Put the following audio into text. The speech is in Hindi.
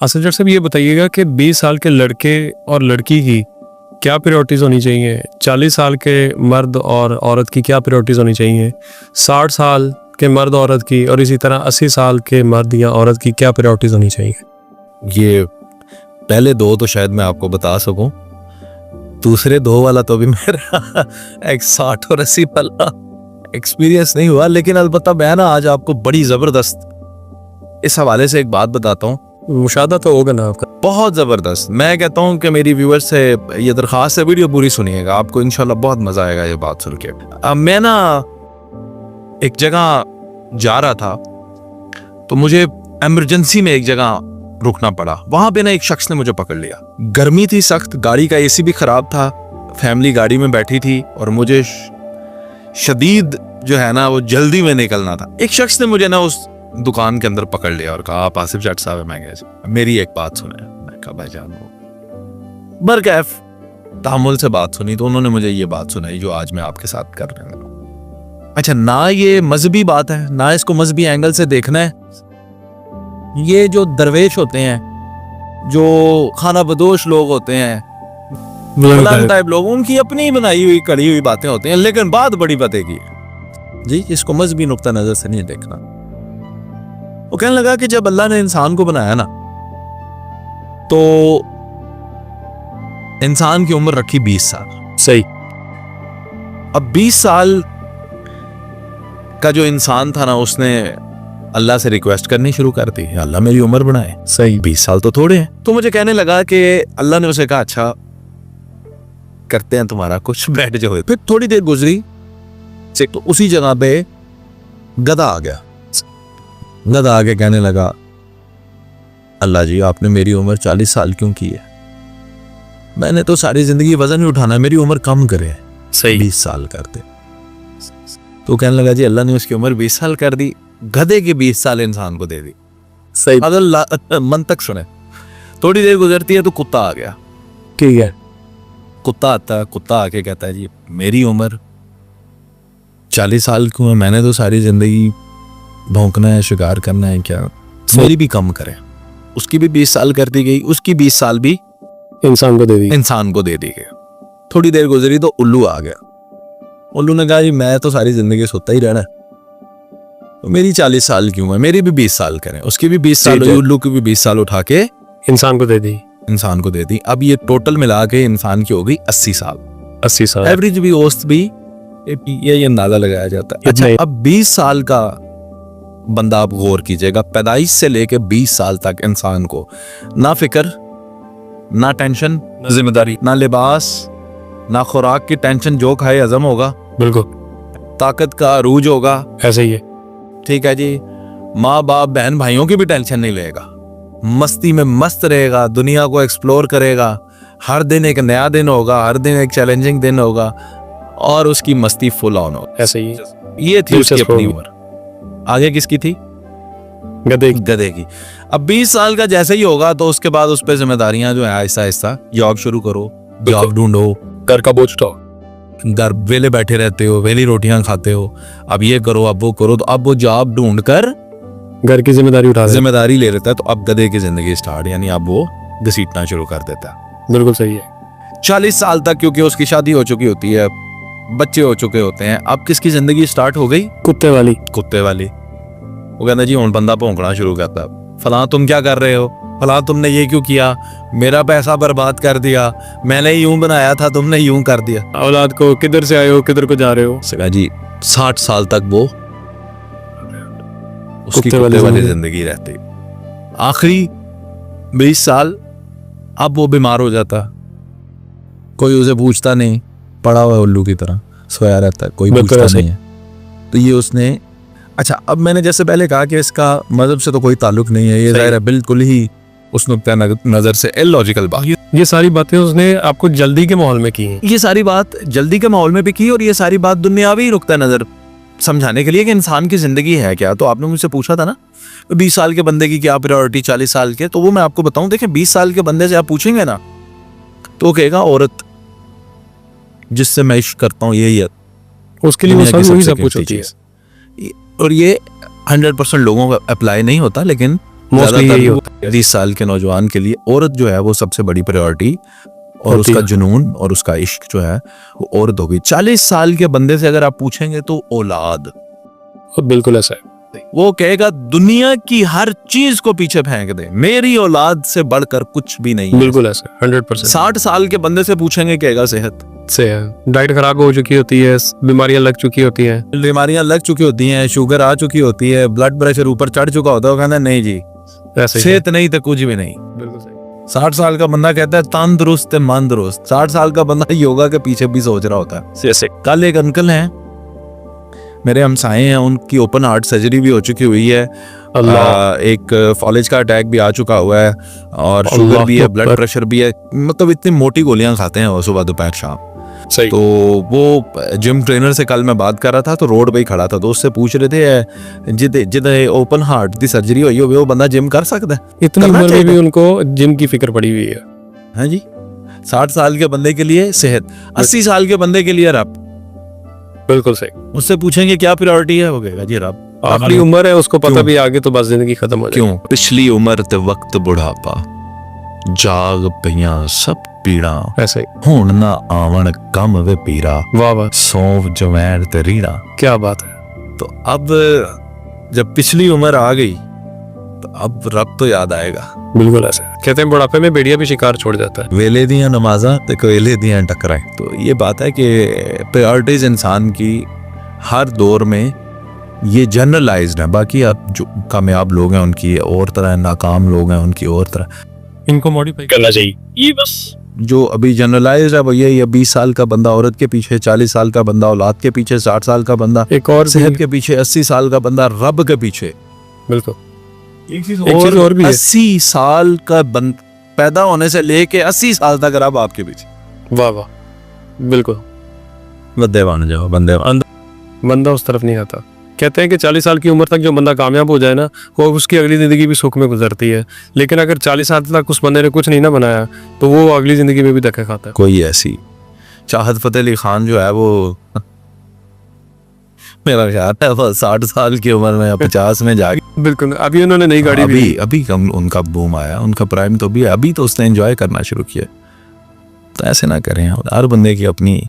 असद साहब ये बताइएगा कि 20 साल के लड़के और लड़की की क्या प्रायोरिटीज़ होनी चाहिए, 40 साल के मर्द और औरत की क्या प्रायोरिटीज़ होनी चाहिए, 60 साल के मर्द औरत की और इसी तरह 80 साल के मर्द या औरत की क्या प्रायोरिटीज़ होनी चाहिए। ये पहले दो तो शायद मैं आपको बता सकूं, दूसरे दो वाला तो भी मेरा एक 60 और 80 वाला एक्सपीरियंस नहीं हुआ, लेकिन अलबत्ता मैं ना आज आपको बड़ी ज़बरदस्त इस हवाले से एक बात बताता हूँ। मुशादा तो होगा ना आपका, बहुत ज़बरदस्त। मैं कहता हूँ कि मेरी व्यूअर्स से ये दरख्वास्त है, वीडियो पूरी सुनिएगा, आपको इंशाल्लाह बहुत मज़ा आएगा ये बात सुन के। मैं ना एक जगह जा रहा था तो मुझे इमरजेंसी में एक जगह रुकना पड़ा। वहां पे ना एक शख्स ने मुझे पकड़ लिया। गर्मी थी सख्त, गाड़ी का एसी भी खराब था, फैमिली गाड़ी में बैठी थी और मुझे शदीद जो है ना वो जल्दी में निकलना था। एक शख्स ने मुझे ना उस दुकान के अंदर पकड़ लिया और कहा, आप आसिफ जट साहब है? मैं कहा मेरी एक बात सुने। मैं कहा भाईजान वो बरकैफ तहम्मुल से बात सुनी, तो उन्होंने मुझे ये बात सुनाई जो आज मैं आपके साथ कर रहा हूँ। अच्छा, ना ये मजहबी बात है, ना इसको मजहबी एंगल से देखना है। ये जो दरवेश होते हैं, जो खाना बदोश लोग होते हैं, टाइप लोग, उनकी अपनी बनाई हुई कड़ी हुई बातें होती हैं, लेकिन बात बड़ी पते की है जी। इसको मजहबी नुक्ता नजर से नहीं देखना। वो कहने लगा कि जब अल्लाह ने इंसान को बनाया ना, तो इंसान की उम्र रखी 20 साल। सही। अब 20 साल का जो इंसान था ना, उसने अल्लाह से रिक्वेस्ट करनी शुरू कर दी, अल्लाह मेरी उम्र बढ़ाए। सही। 20 साल तो थोड़े हैं। तो मुझे कहने लगा कि अल्लाह ने उसे कहा, अच्छा करते हैं तुम्हारा कुछ, बैठ जाओ। फिर थोड़ी देर गुजरी तो उसी जगह पे गधा आ गया। गधा आके कहने लगा, अल्लाह जी आपने मेरी उम्र 40 साल क्यों की है? मैंने तो सारी जिंदगी वजन ही उठाना, मेरी उम्र कम करे। सही। 20 साल करते। तो कहने लगा जी अल्लाह ने उसकी उम्र 20 साल कर दी, गधे के 20 साल इंसान को दे दी। सही। अगर मन तक सुने। थोड़ी देर गुजरती है तो कुत्ता आ गया। ठीक है। कुत्ता आता, कुत्ता आके कहता है जी मेरी उम्र 40 साल क्यों है? मैंने तो सारी जिंदगी भौंकना है, शिकार करना है, क्या मेरी भी कम करे। उसकी भी 20 साल कर दी गई, उसकी 20 साल भी इंसान को दे दी गई। थोड़ी देर गुजरी तो उल्लू आ गया। उल्लू ने कहा जी मैं तो सारी जिंदगी सोता ही रहना है, तो मेरी 40 साल क्यों है? मेरी भी 20 साल करें। उसकी भी 20 साल हुई, उल्लू की भी 20 साल उठा के इंसान को दे दी। अब ये टोटल मिला के इंसान की हो गई 80 साल। 80 साल एवरेज भी, औसत भी ये अंदाजा लगाया जाता है। अच्छा, अब 20 साल का बंदा आप गौर कीजिएगा, पैदाइश से लेके 20 साल तक इंसान को ना फिक्र, ना टेंशन, ना जिम्मेदारी, ना लिबास, ना खुराक की टेंशन, जो खाए हजम होगा, बिल्कुल ताकत का अरूज होगा। ऐसे ही है। ठीक है जी। माँ बाप बहन भाइयों की भी टेंशन नहीं लेगा, मस्ती में मस्त रहेगा, दुनिया को एक्सप्लोर करेगा। हर दिन एक नया दिन होगा, हर दिन एक चैलेंजिंग दिन होगा और उसकी मस्ती फुल ऑन होगा। ऐसे ही ये थी उसकी अपनी उम्र। आगे किसकी थी? गधे की। अब 20 साल का जैसे ही होगा तो उसके बाद उस पर जिम्मेदारियां जो है आहिस्ता आहिस्ता, जॉब शुरू करो, जॉब ढूंढो, घर का बोझ उठाओ, घर वेले बैठे रहते हो, वेली रोटियां खाते हो, अब ये करो अब वो करो। तो अब वो जॉब ढूंढ कर घर की जिम्मेदारी ले लेता है। तो अब गधे की जिंदगी स्टार्ट, यानी अब वो घसीटना शुरू कर देता है। बिल्कुल सही है। 40 साल तक क्योंकि उसकी शादी हो चुकी होती है, बच्चे हो चुके होते हैं, अब किसकी जिंदगी स्टार्ट हो गई? कुत्ते वाली। वो कहता जी हुन बंदा भौंकना शुरू करता, फलां तुम क्या कर रहे हो, फलां तुमने ये क्यों किया, मेरा पैसा बर्बाद कर दिया, मैंने यूं बनाया था, तुमने यूं कर दिया। औलाद को किधर से आए हो, किधर को जा रहे हो। सका जी 60 साल तक वो उसकी कुत्ते वाली जिंदगी रहती। आखिरी 20 साल अब वो बीमार हो जाता, कोई उसे पूछता नहीं, पड़ा हुआ उल्लू की तरह सोया रहता है, कोई पूछता नहीं है। तो ये उसने, अच्छा अब मैंने जैसे पहले कहा कि इसका मजहब से तो कोई ताल्लुक नहीं है, ये जाहिर है बिल्कुल ही उस नुक्ता नजर से इलॉजिकल बात। ये सारी बातें उसने आपको जल्दी के माहौल में की हैं। ये सारी बात जल्दी के माहौल में भी की और ये सारी बात दुनियावी नुक्ता नजर समझाने के लिए कि इंसान की जिंदगी है क्या। तो आपने मुझसे पूछा था ना 20 साल के बंदे की क्या प्रायोरिटी, 40 साल के, तो वो मैं आपको बताऊं। देखें 20 साल के बंदे से आप पूछेंगे ना तो कहेगा औरत जिससे मैं इश्क करता हूँ यही है, उसके लिए सब कुछ होती है। और ये 100% लोगों का अप्लाई नहीं होता, लेकिन मोस्टली यही होता है। 30 साल के नौजवान के लिए औरत जो है वो सबसे बड़ी प्रायोरिटी, और होती उसका है। जुनून और उसका इश्क जो है वो औरत होगी। 40 साल के बंदे से अगर आप पूछेंगे तो औलाद, बिल्कुल ऐसा है। वो कहेगा दुनिया की हर चीज को पीछे फेंक दे, मेरी औलाद से बढ़कर कुछ भी नहीं है। बिल्कुल ऐसा है, 100%। 60 साल के बंदे से पूछेंगे कहेगा सेहत। से है, डाइट खराब हो चुकी होती है, बीमारियां लग चुकी होती हैं। बीमारियां लग चुकी होती हैं, शुगर आ चुकी होती है, ब्लड प्रेशर ऊपर चढ़ चुका होता है, वो कहना नहीं जी ऐसे ही है। सेहत नहीं तो कुछ भी नहीं। बिल्कुल सही। 60 साल का बंदा कहता है तंदुरुस्त है मन दुरुस्त। 60 साल का बंदा योगा के पीछे भी सोच रहा होता है। जैसे कल एक अंकल हैं मेरे हमसाए हैं, उनकी ओपन हार्ट सर्जरी भी हो चुकी हुई है। एक फॉलेज का अटैक भी आ चुका हुआ है, और शुगर भी है, ब्लड प्रेशर भी है। मतलब इतनी मोटी गोलियां खाते हैं वो सुबह दोपहर शाम। सही। तो वो जिम ट्रेनर से कल मैं बात कर रहा था, तो रोड पे ही खड़ा था, दोस्त से पूछ रहे थे जिदे ओपन हार्ट की सर्जरी हुई हो वो बंदा जिम कर सकता है? इतनी करना उम्र में चाहिए। भी उनको जिम की फिक्र पड़ी हुई है। हाँ जी, 60 साल के बंदे के लिए सेहत, 80 साल के बंदे के लिए रब। बिल्कुल सही। उससे पूछेंगे क्या प्रायोरिटी है, वो कहेगा जी रब। आखिरी उम्र है, उसको पता क्यों? भी आगे तो बस जिंदगी खत्म हो जाएगी। क्यों? पिछली उम्र ते वक्त बुढ़ापा, जाग पईयां सब पीड़ा, ऐसे ही। हुण ना आवन कम वे पीरा, वाह वाह, सौंफ जवैन ते रीड़ा। क्या बात है। तो अब जब पिछली उम्र आ गई तो अब रब तो याद आएगा। बिल्कुल ऐसा है। कहते हैं बुढ़ापे में भेड़िया भी शिकार छोड़ जाता है। वेले दियां नमाजा ते कोयले दियां टकराएं। तो ये बात है कि प्रायोरिटीज इंसान की हर दौर में ये जनरलाइज्ड है। बाकी आप जो कामयाब लोग हैं उनकी और तरह है, नाकाम लोग हैं उनकी और तरह। इनको मॉडिफाई करना चाहिए, ये बस। जो अभी जनरलाइज्ड है वो यही है, 20 साल का बंदा औरत के पीछे, 40 साल का बंदा औलाद के पीछे, 60 साल का बंदा एक और सेहत के पीछे, 80 साल का बंदा रब के पीछे। बिल्कुल। एक चीज और भी है। 80 साल का पैदा होने से लेके 80 साल तक रब आपके पीछे। वाह वाह, बिल्कुल। बंदे बन जाओ, बंदे बंदा उस तरफ नहीं आता। कहते हैं कि 40 साल की उम्र तक जो बंदा कामयाब हो जाए ना, वो उसकी अगली ज़िंदगी भी सुख में गुजरती है। लेकिन अगर 40 साल तक उस बंदे ने कुछ नहीं ना बनाया, तो वो अगली ज़िंदगी में भी धक्के खाता है। कोई ऐसी चाहत फतेह अली खान जो है वो मेरा ख्याल है वो 60 साल की उम्र में या 50 में जाके बिल्कुल। अभी उन्होंने नई गाड़ी भी अभी उनका बूम आया, उनका प्राइम तो भी है, अभी तो उसने एंजॉय करना शुरू किया। तो ऐसे ना करें, हर बंदे की अपनी